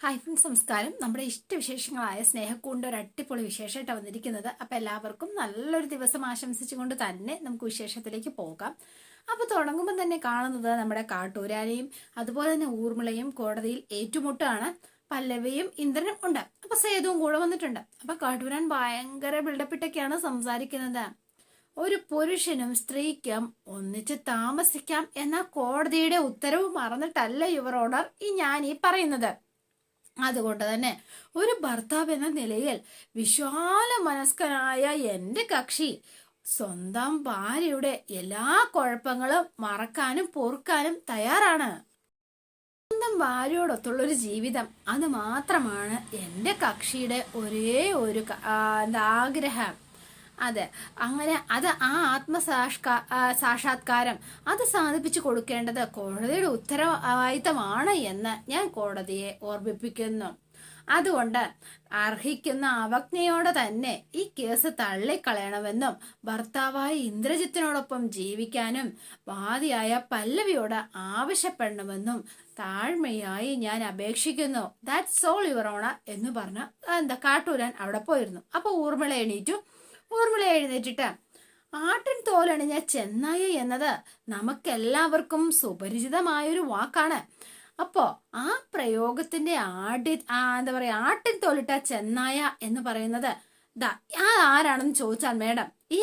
Hi friends, നമസ്കാരം. നമ്മുടെ ഇഷ്ടവിശേഷങ്ങളായ സ്നേഹക്കൂടിൻ്റെ ഒരു അടിപൊളി വിശേഷമായിട്ടാണ് വന്നിരിക്കുന്നത്. അപ്പോൾ എല്ലാവർക്കും നല്ലൊരു ദിവസം ആശംസിച്ചുകൊണ്ട് തന്നെ നമുക്ക് വിശേഷത്തിലേക്ക് പോകാം. അപ്പോൾ തുടങ്ങുമ്പോൾ തന്നെ കാണുന്നത് നമ്മുടെ കാട്ടൂരാനെയും അതുപോലെ തന്നെ ഊർമിളയും കോടതിയിൽ ഏറ്റുമുട്ടാണ്. പല്ലവിയും ഇന്ദ്രനും ഉണ്ട്. അപ്പോൾ സേതുവും കൂടെ വന്നിട്ടുണ്ട്. അപ്പോൾ കാട്ടൂരാൻ ഭയങ്കര ബിൽഡപ്പിട്ടൊക്കെയാണ് സംസാരിക്കുന്നത്. ഒരു പുരുഷനും സ്ത്രീക്കും ഒന്നിച്ച് താമസിക്കാം എന്ന കോടതിയുടെ ഉത്തരവ് മറന്നിട്ടല്ല യുവർ ഓണർ ഞാൻ ഈ പറയുന്നത്. അതുകൊണ്ട് തന്നെ ഒരു ഭർത്താവ് എന്ന നിലയിൽ വിശാല മനസ്കനായ എൻ്റെ കക്ഷി സ്വന്തം ഭാര്യയുടെ എല്ലാ കുഴപ്പങ്ങളും മറക്കാനും പൊറുക്കാനും തയ്യാറാണ്. സ്വന്തം ഭാര്യയോടൊത്തുള്ളൊരു ജീവിതം, അത് മാത്രമാണ് എൻ്റെ കക്ഷിയുടെ ഒരേ ഒരു ആഗ്രഹം. അതെ, അങ്ങനെ അത് ആ സാക്ഷാത്കാരം അത് സാധിപ്പിച്ചു കൊടുക്കേണ്ടത് കോടതിയുടെ ഉത്തരവാദിത്തമാണ് എന്ന് ഞാൻ കോടതിയെ ഓർമ്മിപ്പിക്കുന്നു. അതുകൊണ്ട് അർഹിക്കുന്ന അവജ്ഞയോടെ തന്നെ ഈ കേസ് തള്ളിക്കളയണമെന്നും ഭർത്താവായ ഇന്ദ്രജിത്തിനോടൊപ്പം ജീവിക്കാനും വാദിയായ പല്ലവിയോട് ആവശ്യപ്പെടണമെന്നും താഴ്മയായി ഞാൻ അപേക്ഷിക്കുന്നു. ദാറ്റ്സ് ഓൾ യുവർ ഓണർ എന്ന് പറഞ്ഞ് കാട്ടൂരാൻ അവിടെ പോയിരുന്നു. അപ്പൊ ഊർമിള എണീറ്റു. ഊർമിള എഴുന്നേറ്റിട്ട്, ആട്ടിൻ തോലണിഞ്ഞ ചെന്നായ എന്നത് നമുക്കെല്ലാവർക്കും സുപരിചിതമായൊരു വാക്കാണ്. അപ്പോ ആ പ്രയോഗത്തിന്റെ എന്താ പറയാ, ആട്ടിൻ തോലിട്ട ചെന്നായ എന്ന് പറയുന്നത് ആരാണെന്ന് ചോദിച്ചാൽ മേഡം, ഈ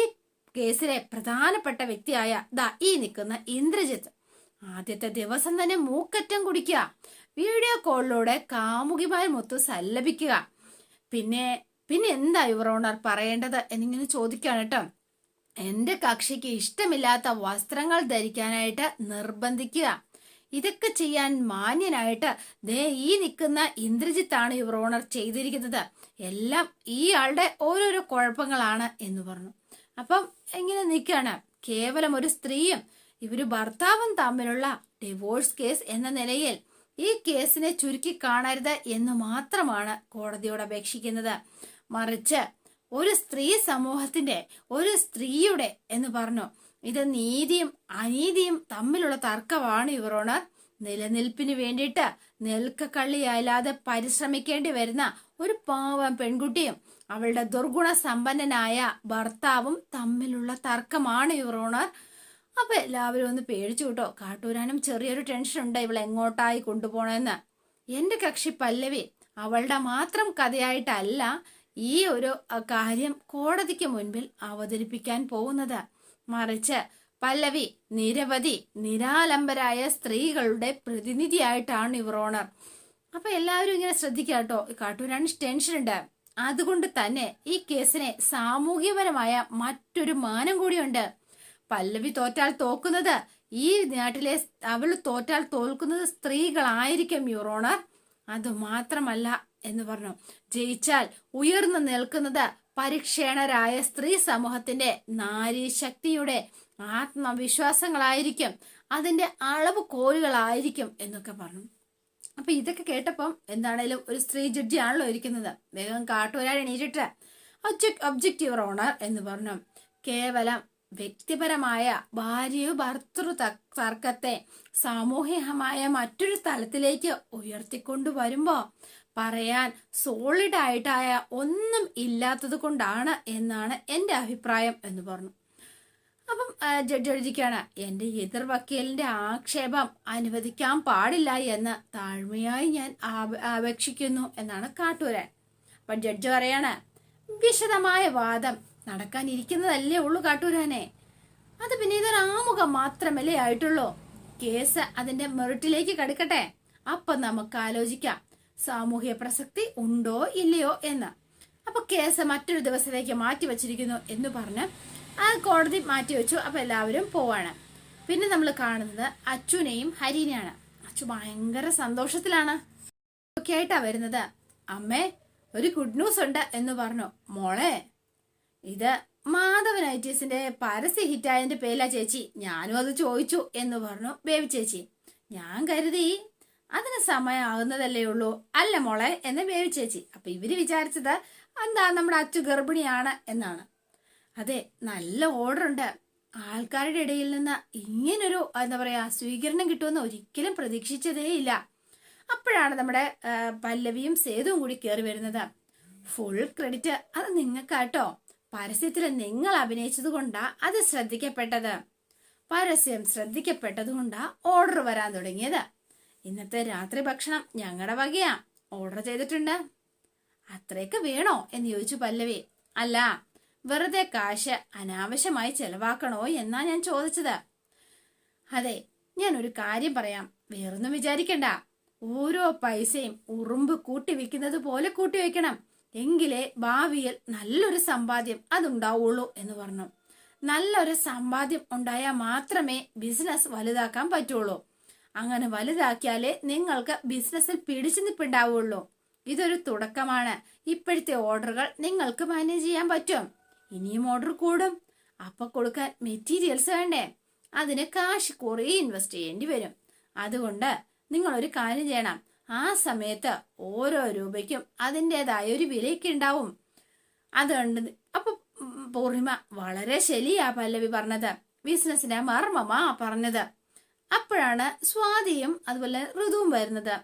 കേസിലെ പ്രധാനപ്പെട്ട വ്യക്തിയായ ഈ നിൽക്കുന്ന ഇന്ദ്രജിത്ത്. ആദ്യത്തെ ദിവസം തന്നെ മൂക്കറ്റം കുടിക്കുക, വീഡിയോ കോളിലൂടെ കാമുകിമായി മൊത്തം സല്ലപിക്കുക. പിന്നെ എന്താ യുവർ ഓണർ പറയേണ്ടത് എന്നിങ്ങനെ ചോദിക്കാണ് കേട്ടോ. എൻ്റെ കക്ഷിക്ക് ഇഷ്ടമില്ലാത്ത വസ്ത്രങ്ങൾ ധരിക്കാനായിട്ട് നിർബന്ധിക്കുക. ഇതൊക്കെ ചെയ്യാൻ മാന്യനായിട്ട് ഈ നിൽക്കുന്ന ഇന്ദ്രജിത്താണ് യുവർ ഓണർ ചെയ്തിരിക്കുന്നത്. എല്ലാം ഈ ആളുടെ ഓരോരോ കുഴപ്പങ്ങളാണ് എന്ന് പറഞ്ഞു. അപ്പം എങ്ങനെ നിൽക്കുകയാണ്, കേവലം ഒരു സ്ത്രീയും ഇവര് ഭർത്താവും തമ്മിലുള്ള ഡിവോഴ്സ് കേസ് എന്ന നിലയിൽ ഈ കേസിനെ ചുരുക്കി കാണരുത് എന്ന് മാത്രമാണ് കോടതിയോട് അപേക്ഷിക്കുന്നത്. മറിച്ച് ഒരു സ്ത്രീ സമൂഹത്തിന്റെ, ഒരു സ്ത്രീയുടെ എന്ന് പറഞ്ഞു, ഇത് നീതിയും അനീതിയും തമ്മിലുള്ള തർക്കമാണ് യുവർ ഓണർ. നിലനിൽപ്പിന് വേണ്ടിയിട്ട് നെൽക്കക്കള്ളിയല്ലാതെ പരിശ്രമിക്കേണ്ടി വരുന്ന ഒരു പാവം പെൺകുട്ടിയും അവളുടെ ദുർഗുണ സമ്പന്നനായ ഭർത്താവും തമ്മിലുള്ള തർക്കമാണ് യുവർ ഓണർ. അപ്പൊ എല്ലാവരും ഒന്ന് പേടിച്ചു കേട്ടോ. കാട്ടൂരാനും ചെറിയൊരു ടെൻഷൻ ഉണ്ട്, ഇവളെങ്ങോട്ടായി കൊണ്ടുപോകണമെന്ന്. എന്റെ കക്ഷി പല്ലവി അവളുടെ മാത്രം കഥയായിട്ടല്ല ഈ ഒരു കാര്യം കോടതിക്ക് മുൻപിൽ അവതരിപ്പിക്കാൻ പോകുന്നത്. മറിച്ച് പല്ലവി നിരവധി നിരാലംബരായ സ്ത്രീകളുടെ പ്രതിനിധിയായിട്ടാണ് യുവർ ഓണർ. അപ്പൊ എല്ലാവരും ഇങ്ങനെ ശ്രദ്ധിക്കുക കേട്ടോ. കാട്ടൂരാന് ടെൻഷൻ ഉണ്ട്. അതുകൊണ്ട് തന്നെ ഈ കേസിനെ സാമൂഹ്യപരമായ മറ്റൊരു മാനം കൂടിയുണ്ട്. പല്ലവി തോറ്റാൽ തോക്കുന്നത് ഈ നാട്ടിലെ, അവൾ തോറ്റാൽ തോൽക്കുന്നത് സ്ത്രീകളായിരിക്കും യുവർ ഓണർ. അതുമാത്രമല്ല എന്ന് പറഞ്ഞു, ജയിച്ചാൽ ഉയർന്നു നിൽക്കുന്നത് പരിക്ഷേണരായ സ്ത്രീ സമൂഹത്തിന്റെ നാരീശക്തിയുടെ ആത്മവിശ്വാസങ്ങളായിരിക്കും, അതിന്റെ അളവ് കോലുകളായിരിക്കും എന്നൊക്കെ പറഞ്ഞു. അപ്പൊ ഇതൊക്കെ കേട്ടപ്പം എന്താണേലും ഒരു സ്ത്രീ ജഡ്ജി ആണല്ലോ ഇരിക്കുന്നത്. വേഗം കാട്ടൂരാൻ എണീറ്റിട്ട് ഒബ്ജക്റ്റ് യുവർ ഓണർ എന്ന് പറഞ്ഞു. കേവലം വ്യക്തിപരമായ ഭാര്യ ഭർത്തൃ തർക്കത്തെ സാമൂഹികമായ മറ്റൊരു തലത്തിലേക്ക് ഉയർത്തിക്കൊണ്ടുവരുമ്പോ പറയാൻ സോളിഡ് ആയിട്ടായ ഒന്നും ഇല്ലാത്തത് കൊണ്ടാണ് എന്നാണ് എൻ്റെ അഭിപ്രായം എന്ന് പറഞ്ഞു. അപ്പം ജഡ്ജിക്കാണ്, എൻ്റെ എതിർ വക്കീലിന്റെ ആക്ഷേപം അനുവദിക്കാൻ പാടില്ല എന്ന് താഴ്മയായി ഞാൻ അപേക്ഷിക്കുന്നു എന്നാണ് കാട്ടൂരാൻ. അപ്പൊ ജഡ്ജി പറയാണ്, വിശദമായ വാദം നടക്കാനിരിക്കുന്നതല്ലേ ഉള്ളൂ കാട്ടൂരാനെ. അത് പിന്നെ ഇതൊരു ആമുഖം മാത്രമല്ലേ ആയിട്ടുള്ളൂ. കേസ് അതിന്റെ മെറിറ്റിലേക്ക് കടക്കട്ടെ, അപ്പൊ നമുക്ക് ആലോചിക്കാം സാമൂഹ്യ പ്രസക്തി ഉണ്ടോ ഇല്ലയോ എന്ന്. അപ്പൊ കേസ് മറ്റൊരു ദിവസത്തേക്ക് മാറ്റി വെച്ചിരിക്കുന്നു എന്ന് പറഞ്ഞ് ആ കോടതി മാറ്റി വെച്ചു. അപ്പൊ എല്ലാവരും പോവാണ്. പിന്നെ നമ്മൾ കാണുന്നത് അച്ചുനെയും ഹരിനെയാണ്. അച്ചു ഭയങ്കര സന്തോഷത്തിലാണ്. ഒക്കെ ആയിട്ടാ വരുന്നത്. അമ്മേ, ഒരു ഗുഡ് ന്യൂസ് ഉണ്ട് എന്ന് പറഞ്ഞു. മോളെ, ഇത് മാധവൻ ഐറ്റീസിന്റെ പരസ്യ ഹിറ്റായതിന്റെ പേരിലാ ചേച്ചി. ഞാനും അത് ചോദിച്ചു എന്ന് പറഞ്ഞു ബേബി ചേച്ചി. ഞാൻ കരുതി അതിന് സമയമാകുന്നതല്ലേ ഉള്ളൂ അല്ല മോളെ എന്ന് ബേബി ചേച്ചി. അപ്പൊ ഇവര് വിചാരിച്ചത് എന്താ നമ്മുടെ അച്ചു ഗർഭിണിയാണ് എന്നാണ്. അതെ, നല്ല ഓർഡർ ഉണ്ട്. ആൾക്കാരുടെ ഇടയിൽ നിന്ന് ഇങ്ങനൊരു എന്താ പറയാ സ്വീകരണം കിട്ടുമെന്ന് ഒരിക്കലും പ്രതീക്ഷിച്ചതേ ഇല്ല. അപ്പോഴാണ് നമ്മുടെ പല്ലവിയും സേതുവും കൂടി കയറി വരുന്നത്. ഫുൾ ക്രെഡിറ്റ് അത് നിങ്ങൾക്കാട്ടോ. പരസ്യത്തിൽ നിങ്ങൾ അഭിനയിച്ചത് കൊണ്ടാ അത് ശ്രദ്ധിക്കപ്പെട്ടത്. പരസ്യം ശ്രദ്ധിക്കപ്പെട്ടത് കൊണ്ടാ ഓർഡർ വരാൻ തുടങ്ങിയത്. ഇന്നത്തെ രാത്രി ഭക്ഷണം ഞങ്ങളുടെ വകയാ, ഓർഡർ ചെയ്തിട്ടുണ്ട്. അത്രയൊക്കെ വേണോ എന്ന് ചോദിച്ചു പല്ലവി. അല്ല, വെറുതെ കാശ് അനാവശ്യമായി ചെലവാക്കണോ എന്നാ ഞാൻ ചോദിച്ചത്. അതെ, ഞാൻ ഒരു കാര്യം പറയാം, വേറൊന്നും വിചാരിക്കണ്ട. ഓരോ പൈസയും ഉറുമ്പ് കൂട്ടി വെക്കുന്നത് പോലെ കൂട്ടി വെക്കണം, എങ്കിലേ ഭാവിയിൽ നല്ലൊരു സമ്പാദ്യം അതുണ്ടാവുള്ളൂ എന്ന് പറഞ്ഞു. നല്ലൊരു സമ്പാദ്യം ഉണ്ടായാൽ മാത്രമേ ബിസിനസ് വലുതാക്കാൻ പറ്റുള്ളൂ. അങ്ങനെ വലുതാക്കിയാലേ നിങ്ങൾക്ക് ബിസിനസ്സിൽ പിടിച്ചു നിൽപ്പുണ്ടാവുള്ളൂ. ഇതൊരു തുടക്കമാണ്. ഇപ്പോഴത്തെ ഓർഡറുകൾ നിങ്ങൾക്ക് മാനേജ് ചെയ്യാൻ പറ്റും. ഇനിയും ഓർഡർ കൂടും. അപ്പൊ കൊടുക്കാൻ മെറ്റീരിയൽസ് വേണ്ടേ? അതിന് കാശ് കുറേ ഇൻവെസ്റ്റ് ചെയ്യേണ്ടി വരും. അതുകൊണ്ട് നിങ്ങൾ ഒരു കാര്യം ചെയ്യണം, ആ സമയത്ത് ഓരോ രൂപയ്ക്കും അതിൻ്റെതായ ഒരു വിലയൊക്കെ ഉണ്ടാവും. അതുകൊണ്ട് അപ്പൊ പൂർണിമ വളരെ ശരിയാ പല്ലവി പറഞ്ഞത്, ബിസിനസിന്റെ മർമ്മമാ പറഞ്ഞത്. അപ്പോഴാണ് സ്വാതിയും അതുപോലെ ഋതുവും വരുന്നത്.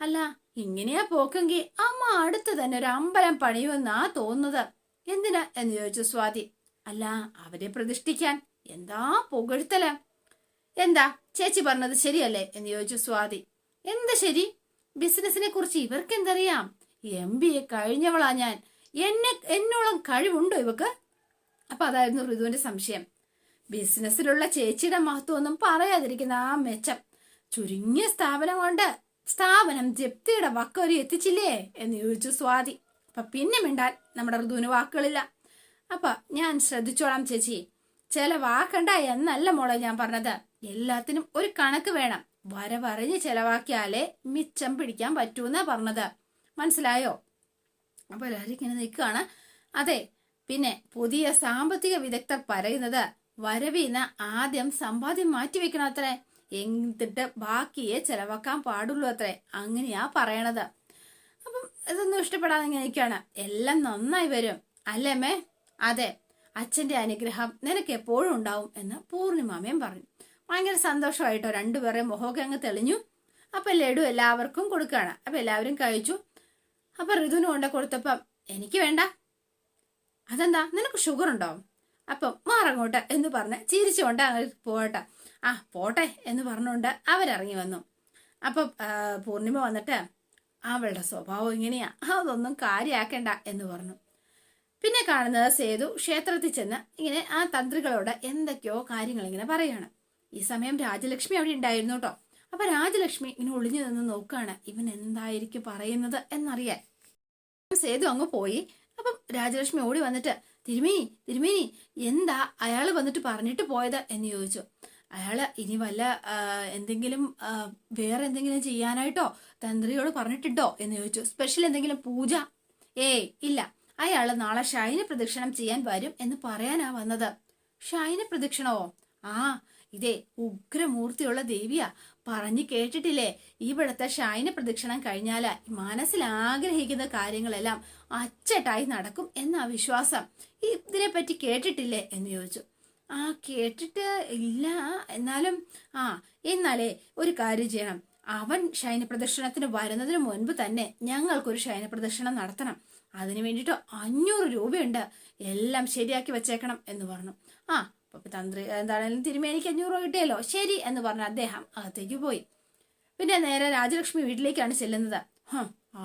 അല്ല, ഇങ്ങനെയാ പോക്കെങ്കിൽ അമ്മ അടുത്ത് തന്നെ ഒരു അമ്പലം പണിയുമെന്നാ തോന്നുന്നത്. എന്തിനാ എന്ന് ചോദിച്ചു സ്വാതി. അല്ല, അവരെ പ്രതിഷ്ഠിക്കാൻ. എന്താ പുകഴ്ത്തല. എന്താ ചേച്ചി പറഞ്ഞത് ശരിയല്ലേ എന്ന് ചോദിച്ചു സ്വാതി. എന്താ ശരി? ബിസിനസിനെ കുറിച്ച് ഇവർക്ക് എന്തറിയാം? MBA കഴിഞ്ഞവളാ ഞാൻ. എന്നോളം കഴിവുണ്ടോ ഇവക്ക്? അപ്പൊ അതായിരുന്നു ഋതുവിന്റെ സംശയം. ബിസിനസ്സിലുള്ള ചേച്ചിയുടെ മഹത്വം ഒന്നും പറയാതിരിക്കുന്ന ആ മെച്ചം. ചുരുങ്ങിയ സ്ഥാപനം കൊണ്ട് സ്ഥാപനം ജപ്തിയുടെ വക്കവരി എത്തിച്ചില്ലേ എന്ന് ചോദിച്ചു സ്വാതി. അപ്പൊ പിന്നെ മിണ്ടാൻ നമ്മുടെ ഋതുവിന് വാക്കുകളില്ല. അപ്പൊ ഞാൻ ശ്രദ്ധിച്ചോളാം ചേച്ചി, ചെലവാക്കണ്ട എന്നല്ല മോളെ ഞാൻ പറഞ്ഞത്. എല്ലാത്തിനും ഒരു കണക്ക് വേണം. വരവറിഞ്ഞ് ചെലവാക്കിയാലേ മിച്ചം പിടിക്കാൻ പറ്റൂന്നാ പറഞ്ഞത്. മനസ്സിലായോ? അപ്പൊ എല്ലാവരും ഇങ്ങനെ നിൽക്കുകയാണ്. അതെ, പിന്നെ പുതിയ സാമ്പത്തിക വിദഗ്ധർ പറയുന്നത് വരവിന്ന് ആദ്യം സമ്പാദ്യം മാറ്റിവെക്കണം അത്രേ, എന്നിട്ട് ബാക്കിയെ ചെലവാക്കാൻ പാടുള്ളൂ അത്രേ. അങ്ങനെയാ പറയണത്. അപ്പം ഇതൊന്നും ഇഷ്ടപ്പെടാതെ ഇങ്ങനെ നിൽക്കുകയാണ്. എല്ലാം നന്നായി വരും അല്ലേമ്മേ? അതെ, അച്ഛന്റെ അനുഗ്രഹം നിനക്ക് എപ്പോഴും ഉണ്ടാവും എന്ന് പൂർണിമാമയും പറഞ്ഞു. ഭയങ്കര സന്തോഷമായിട്ടോ, രണ്ടുപേരെയും മുഖമൊക്കെ അങ്ങ് തെളിഞ്ഞു. അപ്പൊ ലഡു എല്ലാവർക്കും കൊടുക്കുകയാണ്. അപ്പൊ എല്ലാവരും കഴിച്ചു. അപ്പൊ ഋതുവിന് കൊണ്ട് കൊടുത്തപ്പം എനിക്ക് വേണ്ട. അതെന്താ, നിനക്ക് ഷുഗർ ഉണ്ടോ? അപ്പം മാറങ്ങോട്ടെ എന്ന് പറഞ്ഞ് ചിരിച്ചുകൊണ്ട് അങ്ങ് പോട്ടെ. ആ പോട്ടെ എന്ന് പറഞ്ഞുകൊണ്ട് അവരിറങ്ങി വന്നു. അപ്പം പൂർണിമ വന്നിട്ട് അവളുടെ സ്വഭാവം ഇങ്ങനെയാ, അതൊന്നും കാര്യമാക്കണ്ട എന്ന് പറഞ്ഞു. പിന്നെ കാണുന്നത് സേതു ക്ഷേത്രത്തിൽ ചെന്ന് ഇങ്ങനെ ആ തന്ത്രികളോട് എന്തൊക്കെയോ കാര്യങ്ങൾ ഇങ്ങനെ പറയാണ്. ഈ സമയം രാജലക്ഷ്മി അവിടെ ഉണ്ടായിരുന്നു കേട്ടോ. അപ്പൊ രാജലക്ഷ്മി ഇങ്ങനെ ഒളിഞ്ഞു നിന്ന് നോക്കുകയാണ്, ഇവൻ എന്തായിരിക്കും പറയുന്നത് എന്നറിയാൻ. സേതു അങ്ങ് പോയി. അപ്പം രാജലക്ഷ്മി ഓടി വന്നിട്ട് തിരുമേനി എന്താ അയാള് വന്നിട്ട് പറഞ്ഞിട്ട് പോയത് എന്ന് ചോദിച്ചു. അയാള് ഇനി വല്ല എന്തെങ്കിലും വേറെ എന്തെങ്കിലും ചെയ്യാനായിട്ടോ തന്ത്രിയോട് പറഞ്ഞിട്ടുണ്ടോ എന്ന് ചോദിച്ചു. സ്പെഷ്യൽ എന്തെങ്കിലും പൂജ? ഇല്ല, അയാള് നാളെ ശയന പ്രദക്ഷിണം ചെയ്യാൻ വരും എന്ന് പറയാനാ വന്നത്. ശയന പ്രദക്ഷിണവോ? ആ, ഇതേ ഉഗ്രമൂർത്തിയുള്ള ദേവിയാ. പറഞ്ഞു കേട്ടിട്ടില്ലേ? ഇവിടത്തെ ശയന പ്രദക്ഷിണം കഴിഞ്ഞാല് മനസ്സിൽ ആഗ്രഹിക്കുന്ന കാര്യങ്ങളെല്ലാം അച്ചട്ടായി നടക്കും എന്നാ വിശ്വാസം. ഇതിനെപ്പറ്റി കേട്ടിട്ടില്ലേ എന്ന് ചോദിച്ചു. ആ, കേട്ടിട്ട് ഇല്ല, എന്നാലേ ഒരു കാര്യം ചെയ്യണം. അവൻ ശയന പ്രദർശനത്തിന് വരുന്നതിന് മുൻപ് തന്നെ ഞങ്ങൾക്കൊരു ശയന പ്രദർശനം നടത്തണം. അതിനു വേണ്ടിയിട്ട് 500 രൂപയുണ്ട്, എല്ലാം ശരിയാക്കി വെച്ചേക്കണം എന്ന് പറഞ്ഞു. ആ, അപ്പൊ തന്ത്രി എന്താണെങ്കിലും തിരുമേനിക്ക് 500 രൂപ കിട്ടിയല്ലോ, ശരി എന്ന് പറഞ്ഞ അദ്ദേഹം അകത്തേക്ക് പോയി. പിന്നെ നേരെ രാജലക്ഷ്മി വീട്ടിലേക്കാണ് ചെല്ലുന്നത്.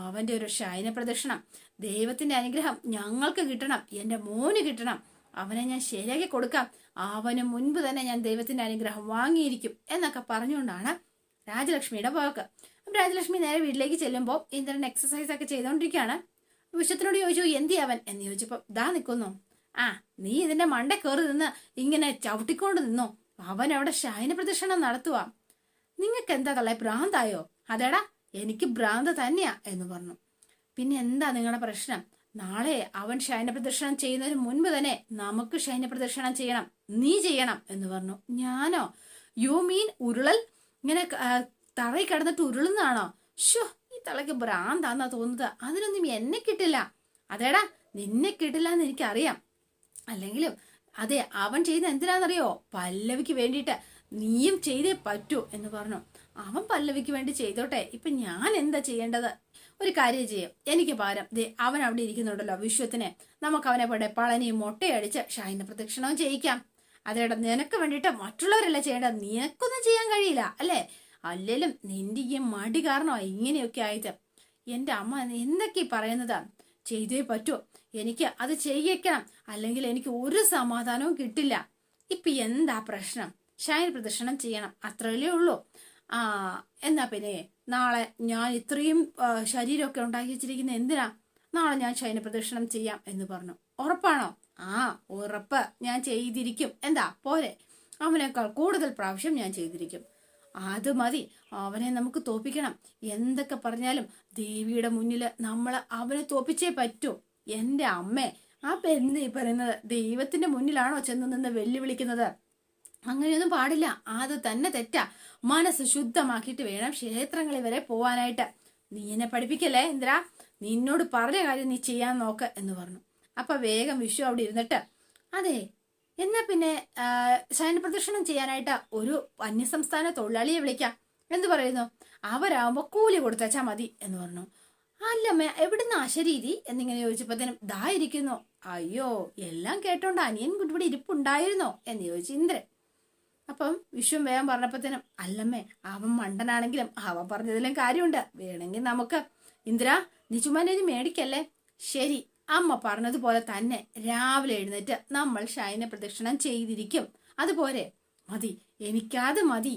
അവന്റെ ഒരു ശയന പ്രദർശനം, ദൈവത്തിന്റെ അനുഗ്രഹം ഞങ്ങൾക്ക് കിട്ടണം, എന്റെ മോന് കിട്ടണം, അവനെ ഞാൻ ശരിയാക്കി കൊടുക്കാം, അവന് മുൻപ് തന്നെ ഞാൻ ദൈവത്തിന്റെ അനുഗ്രഹം വാങ്ങിയിരിക്കും എന്നൊക്കെ പറഞ്ഞുകൊണ്ടാണ് രാജലക്ഷ്മിയുടെ പോക്ക്. അപ്പൊ രാജലക്ഷ്മി നേരെ വീട്ടിലേക്ക് ചെല്ലുമ്പോൾ ഇന്ദ്രൻ എക്സസൈസ് ഒക്കെ ചെയ്തോണ്ടിരിക്കുകയാണ്. വിശ്വത്തിനോട് ചോദിച്ചു എന്തി അവൻ എന്ന് ചോദിച്ചപ്പോ ദാ നിൽക്കുന്നു. ആ, നീ ഇതിന്റെ മണ്ട കയറി നിന്ന് ഇങ്ങനെ ചവിട്ടിക്കൊണ്ട് നിന്നോ, അവൻ അവിടെ ശയന പ്രദർശനം നടത്തുക. നിങ്ങൾക്ക് എന്താ തള്ളേ, ഭ്രാന്തായോ? അതേടാ, എനിക്ക് ഭ്രാന്ത് തന്നെയാ എന്ന് പറഞ്ഞു. പിന്നെ എന്താ നിങ്ങളുടെ പ്രശ്നം? നാളെ അവൻ ശയന പ്രദർശനം ചെയ്യുന്നതിന് മുൻപ് തന്നെ നമുക്ക് ശയന പ്രദർശനം ചെയ്യണം, നീ ചെയ്യണം എന്ന് പറഞ്ഞു. ഞാനോ? യു മീൻ ഉരുളൽ? ഇങ്ങനെ തറയിൽ കിടന്നിട്ട് ഉരുളുന്നതാണോ? ഷോ, ഈ തളയ്ക്ക് ഭ്രാന്താന്നാ തോന്നുന്നത്. അതിനൊന്നും എന്നെ കിട്ടില്ല. അതേടാ, നിന്നെ കിട്ടില്ല എന്ന് എനിക്കറിയാം. അല്ലെങ്കിലും അതെ, അവൻ ചെയ്യുന്ന എന്തിനാണെന്നറിയോ? പല്ലവിക്ക് വേണ്ടിയിട്ട്, നീയും ചെയ്തേ പറ്റൂ എന്ന് പറഞ്ഞു. അവൻ പല്ലവിക്ക് വേണ്ടി ചെയ്തോട്ടെ, ഇപ്പൊ ഞാൻ എന്താ ചെയ്യേണ്ടത്? ഒരു കാര്യം ചെയ്യും, എനിക്ക് പകരം അവൻ അവിടെ ഇരിക്കുന്നുണ്ടല്ലോ വിശ്വത്തിനെ, നമുക്ക് അവനെ പോലെ പളനിയും മൊട്ടയടിച്ച് ഷൈന പ്രദക്ഷിണവും ചെയ്യിക്കാം. അതേടാ, നിനക്ക് വേണ്ടിയിട്ട് മറ്റുള്ളവരല്ല ചെയ്യേണ്ടത്, നിനക്കൊന്നും ചെയ്യാൻ കഴിയില്ല അല്ലേ? അല്ലേലും നിന്റെ ഈ മടി കാരണമാ ഇങ്ങനെയൊക്കെ ആയത്. എന്റെ അമ്മ എന്തൊക്കെ പറയുന്നതാ? ചെയ്തേ പറ്റൂ, എനിക്ക് അത് ചെയ്യിക്കണം, അല്ലെങ്കിൽ എനിക്ക് ഒരു സമാധാനവും കിട്ടില്ല. ഇപ്പൊ എന്താ പ്രശ്നം? ഷൈന പ്രദക്ഷിണം ചെയ്യണം, അത്രയല്ലേ ഉള്ളൂ. ആ, എന്നാ പിന്നെ നാളെ ഞാൻ ഇത്രയും ശരീരമൊക്കെ ഉണ്ടാക്കി വെച്ചിരിക്കുന്ന എന്തിനാ? നാളെ ഞാൻ ഷൈന പ്രദക്ഷിണം ചെയ്യാം എന്ന് പറഞ്ഞു. ഉറപ്പാണോ? ആ, ഉറപ്പ്, ഞാൻ ചെയ്തിരിക്കും. എന്താ പോരെ? അവനേക്കാൾ കൂടുതൽ പ്രാവശ്യം ഞാൻ ചെയ്തിരിക്കും. അത് മതി, അവനെ നമുക്ക് തോപ്പിക്കണം. എന്തൊക്കെ പറഞ്ഞാലും ദേവിയുടെ മുന്നില് നമ്മള് അവനെ തോപ്പിച്ചേ പറ്റൂ. എന്റെ അമ്മേ, ആ പെണ്ണ് ഈ പറയുന്നത് ദൈവത്തിന്റെ മുന്നിലാണോ ചെന്ന് നിന്ന് വെല്ലുവിളിക്കുന്നത്? അങ്ങനെയൊന്നും പാടില്ല, അത് തന്നെ തെറ്റാ. മനസ്സ് ശുദ്ധമാക്കിയിട്ട് വേണം ക്ഷേത്രങ്ങളിൽ വരെ പോവാനായിട്ട്. നീ എന്നെ പഠിപ്പിക്കല്ലേ ഇന്ദ്ര, നിന്നോട് പറഞ്ഞ കാര്യം നീ ചെയ്യാൻ നോക്ക് എന്ന് പറഞ്ഞു. അപ്പൊ വേഗം വിഷു അവിടെ ഇരുന്നിട്ട്, അതെ എന്നാ പിന്നെ ശയന പ്രദക്ഷിണം ചെയ്യാനായിട്ട് ഒരു അന്യസംസ്ഥാന തൊഴിലാളിയെ വിളിക്കാം എന്ന് പറയുന്നു. അവരാകുമ്പോ കൂലി കൊടുത്തച്ചാ മതി എന്ന് പറഞ്ഞു. അല്ലമ്മ, എവിടുന്ന് അശരീതി എന്നിങ്ങനെ ചോദിച്ചപ്പോഴത്തേനും ദാ ഇരിക്കുന്നു. അയ്യോ, എല്ലാം കേട്ടോണ്ട് അനിയൻ ഇവിടെ ഇരിപ്പുണ്ടായിരുന്നോ എന്ന് ചോദിച്ചു ഇന്ദ്രൻ. അപ്പം വിശ്വം വേഗം പറഞ്ഞപ്പോഴത്തേനും, അല്ലമ്മേ, അവൻ മണ്ടനാണെങ്കിലും അവൻ പറഞ്ഞതിലും കാര്യമുണ്ട്, വേണമെങ്കിൽ നമുക്ക്. ഇന്ദ്ര, നീ ചുമ്മാനെ മേടിക്കല്ലേ. ശരി, അമ്മ പറഞ്ഞതുപോലെ തന്നെ രാവിലെ എഴുന്നേറ്റ് നമ്മൾ ഷൈന പ്രദക്ഷിണം ചെയ്തിരിക്കും. അതുപോലെ മതി, എനിക്കത് മതി.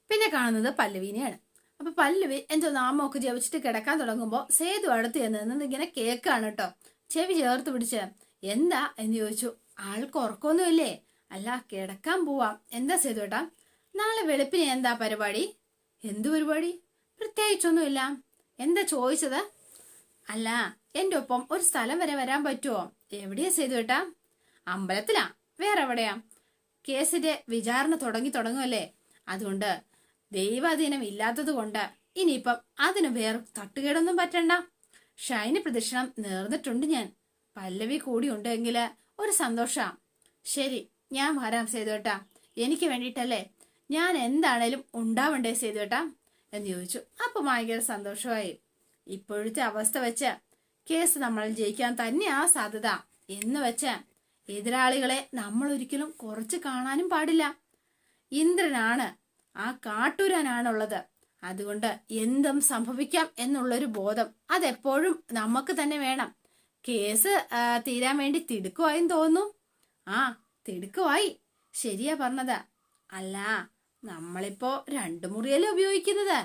പിന്നെ കാണുന്നത് പല്ലവിനെയാണ്. അപ്പൊ പല്ലവി എന്തോ നാമമൊക്കെ ജപിച്ചിട്ട് കിടക്കാൻ തുടങ്ങുമ്പോ സേതു അടുത്ത് ചെന്ന് ഇങ്ങനെ കേക്കാണ് കേട്ടോ. ചെവി ചേർത്ത് പിടിച്ച്, എന്താ എന്ന് ചോദിച്ചു. ആൾക്ക് ഉറക്കമൊന്നുമില്ലേ? അല്ല, കിടക്കാൻ പോവാം. എന്താ സേതുവേട്ടാ? നാളെ വെളുപ്പിന് എന്താ പരിപാടി? എന്തു പരിപാടി? പ്രത്യേകിച്ചൊന്നുമില്ല. എന്താ ചോദിച്ചത്? അല്ല, എന്റെ ഒപ്പം ഒരു സ്ഥലം വരെ വരാൻ പറ്റുമോ? എവിടെയാ സേതുവേട്ടാ? അമ്പലത്തിലാ. വേറെ എവിടെയാ? കേസിന്റെ വിചാരണ തുടങ്ങുമല്ലേ, അതുകൊണ്ട് ദൈവാധീനം ഇല്ലാത്തത് കൊണ്ട് ഇനിയിപ്പം അതിന് വേറെ തട്ടുകേടൊന്നും പറ്റണ്ട. ഷൈന പ്രദക്ഷിണം നേർന്നിട്ടുണ്ട് ഞാൻ. പല്ലവി കൂടി ഉണ്ടെങ്കിൽ ഒരു സന്തോഷാ. ശരി, ഞാൻ വരാം സേതുവേട്ടാ. എനിക്ക് വേണ്ടിയിട്ടല്ലേ, ഞാൻ എന്താണേലും ഉണ്ടാവണ്ടേ സേതുവേട്ടാ എന്ന് ചോദിച്ചു. അപ്പൊ ഭയങ്കര സന്തോഷമായി. ഇപ്പോഴത്തെ അവസ്ഥ വെച്ച് കേസ് നമ്മൾ ജയിക്കാൻ തന്നെയാ സാധ്യത എന്ന് വെച്ച് എതിരാളികളെ നമ്മൾ ഒരിക്കലും കുറച്ച് കാണാനും പാടില്ല. ഇന്ദ്രനാണ്, ആ കാട്ടൂരാനാണുള്ളത്. അതുകൊണ്ട് എന്തും സംഭവിക്കാം എന്നുള്ളൊരു ബോധം അതെപ്പോഴും നമുക്ക് തന്നെ വേണം. കേസ് തീരാൻ വേണ്ടി തിടുക്കമായും തോന്നുന്നു. ആ, തിടുക്കമായി, ശരിയാ പറഞ്ഞത്. അല്ല, നമ്മളിപ്പോ 2 മുറിയല്ലേ ഉപയോഗിക്കുന്നത്,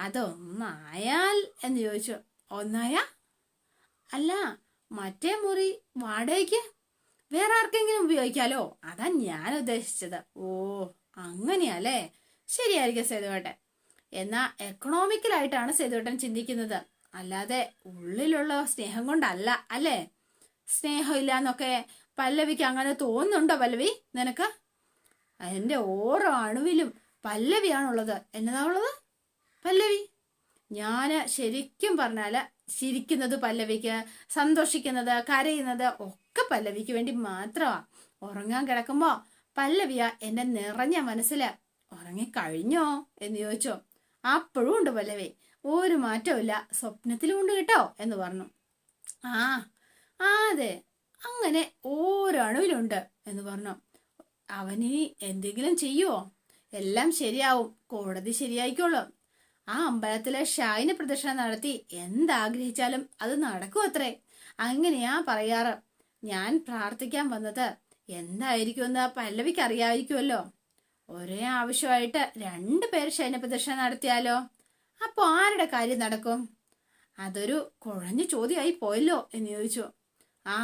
അതൊന്നായാൽ എന്ന് ചോദിച്ചു. ഒന്നായാ? അല്ല, മറ്റേ മുറി വാടകയ്ക്ക് വേറെ ആർക്കെങ്കിലും ഉപയോഗിക്കാലോ, അതാ ഞാൻ ഉദ്ദേശിച്ചത്. ഓ, അങ്ങനെയല്ലേ, ശരിയായിരിക്കും സേതുവേട്ടൻ. എന്നാ എക്കണോമിക്കലായിട്ടാണ് സേതുവേട്ടൻ ചിന്തിക്കുന്നത്, അല്ലാതെ ഉള്ളിലുള്ള സ്നേഹം കൊണ്ടല്ല അല്ലേ? സ്നേഹം ഇല്ലാന്നൊക്കെ പല്ലവിക്ക് അങ്ങനെ തോന്നുന്നുണ്ടോ പല്ലവി നിനക്ക്? എന്റെ ഓരോ അണുവിലും പല്ലവിയാണുള്ളത്. എന്നതാ ഉള്ളത്? പല്ലവി. ഞാന് ശരിക്കും പറഞ്ഞാല് ചിരിക്കുന്നത് പല്ലവിക്ക്, സന്തോഷിക്കുന്നത്, കരയുന്നത് ഒക്കെ പല്ലവിക്ക് വേണ്ടി മാത്രമാ. ഉറങ്ങാൻ കിടക്കുമ്പോ പല്ലവിയ എന്റെ നിറഞ്ഞ മനസ്സില്. ഉറങ്ങിക്കഴിഞ്ഞോ എന്ന് ചോദിച്ചോ. അപ്പോഴും ഉണ്ട് പല്ലവി, ഒരു മാറ്റവും ഇല്ല, സ്വപ്നത്തിലും ഉണ്ട് കേട്ടോ എന്ന് പറഞ്ഞു. ആ അതെ, അങ്ങനെ ഓരോ അണുവിലുണ്ട് എന്ന് പറഞ്ഞു. അവനിനി എന്തെങ്കിലും ചെയ്യുവോ? എല്ലാം ശരിയാവും, കോടതി ശരിയായിക്കോളും. ആ അമ്പലത്തിലെ ഷൈന പ്രദക്ഷിണം നടത്തി എന്താഗ്രഹിച്ചാലും അത് നടക്കും അത്രേ. അങ്ങനെയാ പറയാറ്. ഞാൻ പ്രാർത്ഥിക്കാൻ വന്നത് എന്തായിരിക്കുമെന്ന് പല്ലവിക്ക് അറിയാമായിരിക്കുമല്ലോ. ഒരേ ആവശ്യമായിട്ട് 2 പേർ ഷൈന പ്രദക്ഷിണം നടത്തിയാലോ? അപ്പൊ ആരുടെ കാര്യം നടക്കും? അതൊരു കുഴഞ്ഞു ചോദ്യമായി പോയല്ലോ എന്ന് ചോദിച്ചു. ആ,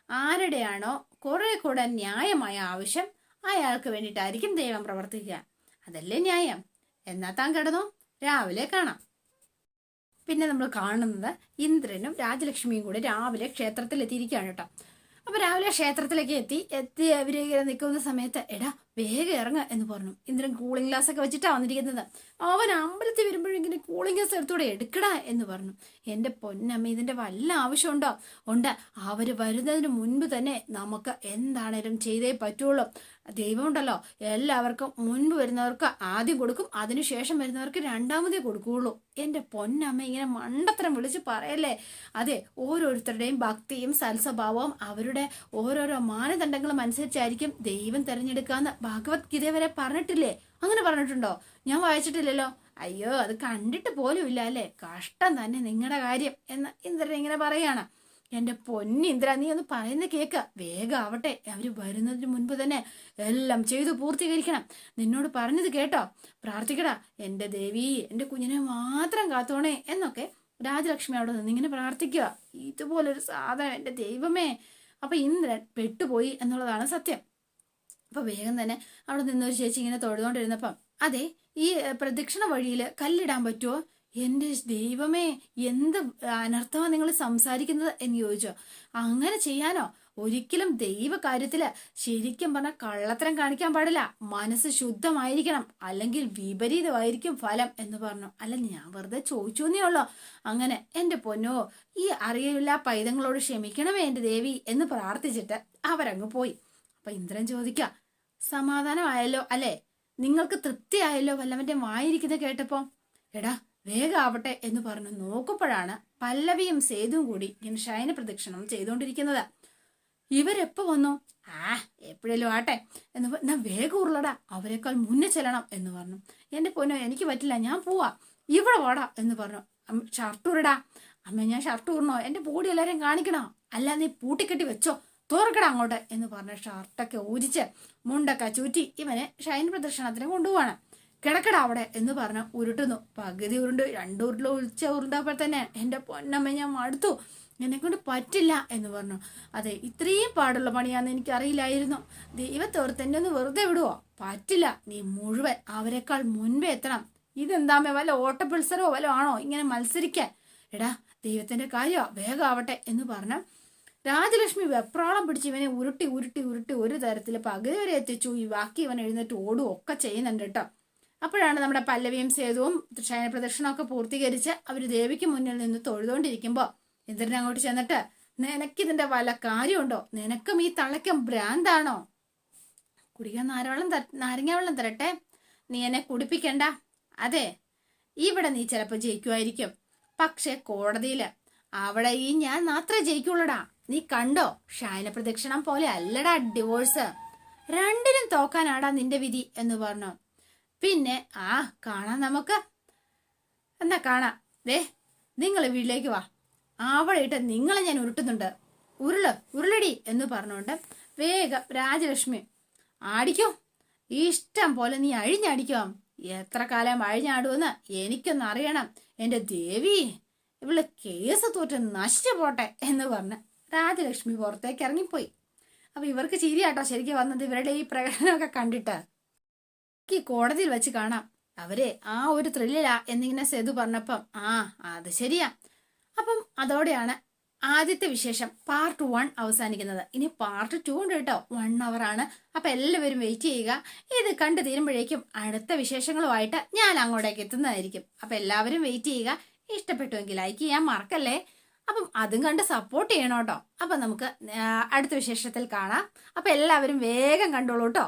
ആരുടെയാണോ കുറെ കൂടെ ന്യായമായ ആവശ്യം അയാൾക്ക് വേണ്ടിയിട്ടായിരിക്കും ദൈവം പ്രവർത്തിക്കുക. അതല്ലേ ന്യായം. എന്നാ താൻ കിടന്നോ, രാവിലെ കാണാം. പിന്നെ നമ്മൾ കാണുന്നത് ഇന്ദ്രനും രാജലക്ഷ്മിയും കൂടെ രാവിലെ ക്ഷേത്രത്തിൽ എത്തിയിരിക്കുകയാണ് കേട്ടോ. അപ്പൊ രാവിലെ ക്ഷേത്രത്തിലേക്ക് എത്തി അവര് നിൽക്കുന്ന സമയത്ത്, എടാ വേഗം ഇറങ്ങ എന്ന് പറഞ്ഞു. ഇന്ദ്രൻ കൂളിംഗ് ഗ്ലാസ് ഒക്കെ വെച്ചിട്ടാ വന്നിരിക്കുന്നത്. അവൻ അമ്പലത്തിൽ വരുമ്പോഴെങ്കിലും കൂളിംഗ് ഗ്ലാസ് എടുത്തൂടെ എടുക്കടാ എന്ന് പറഞ്ഞു. എൻ്റെ പൊന്നമ്മ, ഇതിൻ്റെ വല്ല ആവശ്യമുണ്ടോ? ഉണ്ട്. അവർ വരുന്നതിന് മുൻപ് തന്നെ നമുക്ക് എന്താണേലും ചെയ്തേ പറ്റുള്ളൂ. ദൈവം ഉണ്ടല്ലോ, എല്ലാവർക്കും മുൻപ് വരുന്നവർക്ക് ആദ്യം കൊടുക്കും, അതിനുശേഷം വരുന്നവർക്ക് രണ്ടാമതേ കൊടുക്കുകയുള്ളൂ. എൻ്റെ പൊന്നമ്മ ഇങ്ങനെ മണ്ടത്തരം വിളിച്ച് പറയല്ലേ. അതെ, ഓരോരുത്തരുടെയും ഭക്തിയും സൽസ്വഭാവവും അവരുടെ ഓരോരോ മാനദണ്ഡങ്ങളും അനുസരിച്ചായിരിക്കും ദൈവം തിരഞ്ഞെടുക്കാന്ന് ഭഗവത്ഗീത വരെ പറഞ്ഞിട്ടില്ലേ? അങ്ങനെ പറഞ്ഞിട്ടുണ്ടോ? ഞാൻ വായിച്ചിട്ടില്ലല്ലോ. അയ്യോ, അത് കണ്ടിട്ട് പോലും ഇല്ല അല്ലേ. കഷ്ടം തന്നെ നിങ്ങളുടെ കാര്യം എന്ന് ഇന്ദ്രൻ ഇങ്ങനെ പറയാണ്. എൻ്റെ പൊന്നിന്ദ്ര, നീ ഒന്ന് പറയുന്ന കേക്ക്. വേഗം ആവട്ടെ, അവർ വരുന്നതിന് മുൻപ് തന്നെ എല്ലാം ചെയ്തു പൂർത്തീകരിക്കണം. നിന്നോട് പറഞ്ഞത് കേട്ടോ, പ്രാർത്ഥിക്കടാ. എൻ്റെ ദേവി, എൻ്റെ കുഞ്ഞിനെ മാത്രം കാത്തോണേ എന്നൊക്കെ രാജലക്ഷ്മി അവിടെ നിന്നിങ്ങനെ പ്രാർത്ഥിക്കുക. ഇതുപോലൊരു സാധനം, എൻ്റെ ദൈവമേ. അപ്പൊ ഇന്ദ്രൻ പെട്ടുപോയി എന്നുള്ളതാണ് സത്യം. അപ്പൊ വേഗം തന്നെ അവിടെ നിന്നൊരു ചേച്ചി ഇങ്ങനെ തൊഴുതുകൊണ്ടിരുന്നപ്പം, അതെ, ഈ പ്രദക്ഷിണ വഴിയിൽ കല്ലിടാൻ പറ്റുമോ? എൻ്റെ ദൈവമേ, എന്ത് അനർത്ഥമാണ് നിങ്ങൾ സംസാരിക്കുന്നത് എന്ന് ചോദിച്ചോ. അങ്ങനെ ചെയ്യാനോ? ഒരിക്കലും ദൈവ കാര്യത്തില് ശരിക്കും പറഞ്ഞാൽ കള്ളത്തരം കാണിക്കാൻ പാടില്ല. മനസ്സ് ശുദ്ധമായിരിക്കണം, അല്ലെങ്കിൽ വിപരീതമായിരിക്കും ഫലം എന്ന് പറഞ്ഞു. അല്ല, ഞാൻ വെറുതെ ചോദിച്ചു എന്നേ ഉള്ളൂ. അങ്ങനെ എൻ്റെ പൊന്നോ, ഈ അറിയില്ല പൈതങ്ങളോട് ക്ഷമിക്കണമേ എൻ്റെ ദേവി എന്ന് പ്രാർത്ഥിച്ചിട്ട് അവരങ്ങ് പോയി. അപ്പൊ ഇന്ദ്രൻ ചോദിക്ക, സമാധാനമായല്ലോ അല്ലേ? നിങ്ങൾക്ക് തൃപ്തിയായല്ലോ വല്ലവന്റെ വായിരിക്കുന്നത് കേട്ടപ്പോ? എടാ, വേഗം ആവട്ടെ എന്ന് പറഞ്ഞു നോക്കുമ്പോഴാണ് പല്ലവിയും സേതുവും കൂടി ഇങ്ങനെ ശയന പ്രദക്ഷിണം ചെയ്തുകൊണ്ടിരിക്കുന്നത്. ഇവരെപ്പോ വന്നു? എപ്പോഴേലും ആട്ടെ എന്ന് വേഗം ഉരുളടാ, അവരെക്കാൾ മുന്നേ ചെല്ലണം എന്ന് പറഞ്ഞു. എന്റെ പൊന്നോ, എനിക്ക് പറ്റില്ല, ഞാൻ പോവാ, ഇവിടെ വാടാ എന്ന് പറഞ്ഞു. ഷർട്ട് ഊരിടാ. അമ്മ, ഞാൻ ഷർട്ട് ഊരണോ? എന്റെ ബോഡി എല്ലാരെയും കാണിക്കണോ? അല്ല, നീ പൂട്ടിക്കെട്ടി വെച്ചോ, തോർക്കട അങ്ങോട്ട് എന്ന് പറഞ്ഞ ഷർട്ടൊക്കെ ഊരിച്ച് മുണ്ടൊക്കെ ചൂറ്റി ഇവനെ ഷൈൻ പ്രദർശനത്തിന് കൊണ്ടുപോവാണ്. കിടക്കട അവിടെ എന്ന് പറഞ്ഞ് ഉരുട്ടുന്നു. പകുതി ഉരുണ്ട് 2 ഉരുള ഉരുണ്ടപ്പോൾ തന്നെ എൻ്റെ പൊന്നമ്മ, ഞാൻ മടുത്തു, എന്നെ കൊണ്ട് പറ്റില്ല എന്ന് പറഞ്ഞു. അതെ, ഇത്രയും പാടുള്ള പണിയാന്ന് എനിക്കറിയില്ലായിരുന്നു. ദൈവത്തോർത്ത് എന്നെ ഒന്ന് വെറുതെ വിടുവോ? പറ്റില്ല, നീ മുഴുവൻ അവരെക്കാൾ മുൻപേ എത്തണം. ഇതെന്താമേ, വല്ല ഓട്ടപ്പിൾസറോ വല്ല ആണോ ഇങ്ങനെ മത്സരിക്കാൻ? എടാ, ദൈവത്തിന്റെ കാര്യോ, വേഗം ആവട്ടെ എന്ന് പറഞ്ഞ രാജലക്ഷ്മി വെപ്രാളം പിടിച്ച് ഇവനെ ഉരുട്ടി ഉരുട്ടി ഉരുട്ടി ഒരു തരത്തിൽ പകുതി വരെ എത്തിച്ചു. ഈ ബാക്കി ഇവൻ എഴുന്നേറ്റ് ഓടും ഒക്കെ ചെയ്യുന്നുണ്ട് കേട്ടോ. അപ്പോഴാണ് നമ്മുടെ പല്ലവിയും സേതുവും ശയന പ്രദക്ഷിണമൊക്കെ പൂർത്തീകരിച്ച് അവർ ദേവിക്ക് മുന്നിൽ നിന്ന് തൊഴുതുകൊണ്ടിരിക്കുമ്പോ ഇന്ദ്രൻ അങ്ങോട്ട് ചെന്നിട്ട്, നിനക്കിതിന്റെ വല്ല കാര്യമുണ്ടോ? നിനക്കും ഈ തളയ്ക്കും ഭ്രാന്താണോ? കുടിക്കാൻ നാരങ്ങ വെള്ളം തരട്ടെ? നീ എന്നെ കുടിപ്പിക്കണ്ട. അതെ, ഇവിടെ നീ ചിലപ്പോൾ ജയിക്കുമായിരിക്കും, പക്ഷെ കോടതിയില് അവിടെ ഈ ഞാൻ മാത്രമേ ജയിക്കുള്ളൂടാ. നീ കണ്ടോ, ശയന പ്രദക്ഷിണം പോലെ അല്ലടാ ഡിവോഴ്സ്. രണ്ടിനും തോക്കാനാടാ നിന്റെ വിധി എന്ന് പറഞ്ഞു. പിന്നെ കാണാം നമുക്ക്. എന്നാ കാണാം. ദേ, നിങ്ങൾ വീട്ടിലേക്ക് വാ, അവിടെ ഇട്ട് നിങ്ങളെ ഞാൻ ഉരുട്ടുന്നുണ്ട്. ഉരുളടി എന്ന് പറഞ്ഞുകൊണ്ട് വേഗം രാജലക്ഷ്മി, ആടിക്കോ, ഇഷ്ടം പോലെ നീ അഴിഞ്ഞടിക്കോ. എത്ര കാലം അഴിഞ്ഞാടുമെന്ന് എനിക്കൊന്ന് അറിയണം. എൻ്റെ ദേവി, ഇവള് കേസ് തോറ്റ് നശിച്ചു പോട്ടെ എന്ന് പറഞ്ഞ് രാജലക്ഷ്മി പുറത്തേക്ക് ഇറങ്ങിപ്പോയി. അപ്പൊ ഇവർക്ക് ചിരിയാട്ടോ ശരിക്കും വന്നത്, ഇവരുടെ ഈ പ്രകടനമൊക്കെ കണ്ടിട്ട്. ഈ കോടതിയിൽ വെച്ച് കാണാം അവരെ ഒരു ത്രില്ലിലാ എന്നിങ്ങനെ സേതു പറഞ്ഞപ്പം അത് ശരിയാ. അപ്പം അതോടെയാണ് ആദ്യത്തെ വിശേഷം പാർട്ട് 1 അവസാനിക്കുന്നത്. ഇനി പാർട്ട് 2 ഉണ്ട് കേട്ടോ, 1 hour ആണ്. അപ്പൊ എല്ലാവരും വെയിറ്റ് ചെയ്യുക. ഇത് കണ്ടു തീരുമ്പോഴേക്കും അടുത്ത വിശേഷങ്ങളുമായിട്ട് ഞാൻ അങ്ങോട്ടേക്ക് എത്തുന്നതായിരിക്കും. അപ്പൊ എല്ലാവരും വെയിറ്റ് ചെയ്യുക. ഇഷ്ടപ്പെട്ടുവെങ്കിൽ ലൈക്ക് ചെയ്യാൻ മറക്കല്ലേ. അപ്പം അതും കണ്ട് സപ്പോർട്ട് ചെയ്യണം കേട്ടോ. അപ്പൊ നമുക്ക് അടുത്ത വിശേഷത്തിൽ കാണാം. അപ്പൊ എല്ലാവരും വേഗം കണ്ടോളൂ കേട്ടോ.